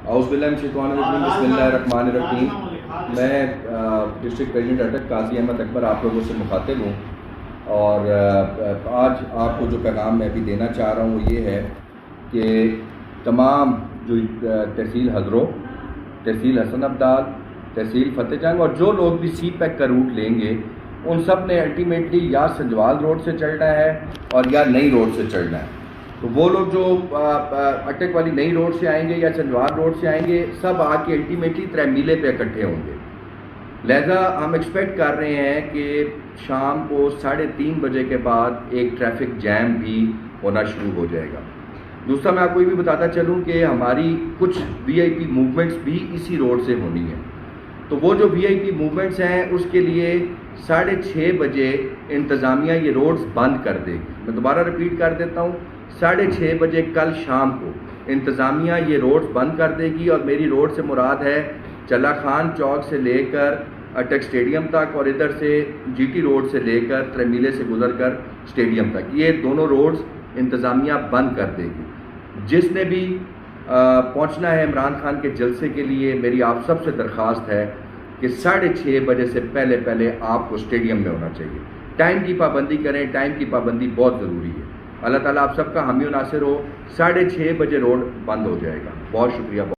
اعوذ باللہ من الشیطان الرجیم، بسم اللہ الرحمن الرحیم۔ میں ڈسٹرکٹ پریزیڈنٹ اٹک قاضی احمد اکبر آپ لوگوں سے مخاطب ہوں، اور آج آپ کو جو پیغام میں ابھی دینا چاہ رہا ہوں وہ یہ ہے کہ تمام جو تحصیل ہزرو، تحصیل حسن عبدال، تحصیل فتح جنگ اور جو لوگ بھی سی پیک کا روٹ لیں گے ان سب نے الٹیمیٹلی یا سنجوال روڈ سے چڑھنا ہے اور یا نئی روڈ سے چڑھنا ہے۔ تو وہ لوگ جو اٹک والی نئی روڈ سے آئیں گے یا سنجوال روڈ سے آئیں گے، سب آ کے الٹیمیٹلی 3 میلے پہ اکٹھے ہوں گے۔ لہذا ہم ایکسپیکٹ کر رہے ہیں کہ شام کو 3:30 بجے کے بعد ایک ٹریفک جیم بھی ہونا شروع ہو جائے گا۔ دوسرا میں آپ کو یہ بھی بتاتا چلوں کہ ہماری کچھ وی آئی پی موومنٹس بھی اسی روڈ سے ہونی ہیں، تو وہ جو وی آئی پی موومنٹس ہیں اس کے لیے 6:30 بجے انتظامیہ یہ روڈز بند کر دے گی۔ میں دوبارہ ریپیٹ کر دیتا ہوں، 6:30 بجے کل شام کو انتظامیہ یہ روڈز بند کر دے گی، اور میری روڈ سے مراد ہے چلا خان چوک سے لے کر اٹک اسٹیڈیم تک، اور ادھر سے جی ٹی روڈ سے لے کر 3 میلے سے گزر کر اسٹیڈیم تک، یہ دونوں روڈز انتظامیہ بند کر دے گی۔ جس نے بھی پہنچنا ہے عمران خان کے جلسے کے لیے، میری آپ سب سے درخواست ہے کہ 6:30 بجے سے پہلے آپ کو اسٹیڈیم میں ہونا چاہیے۔ ٹائم کی پابندی کریں، ٹائم کی پابندی بہت ضروری ہے۔ اللہ تعالیٰ آپ سب کا حامی و ناصر ہو۔ 6:30 بجے روڈ بند ہو جائے گا۔ بہت شکریہ۔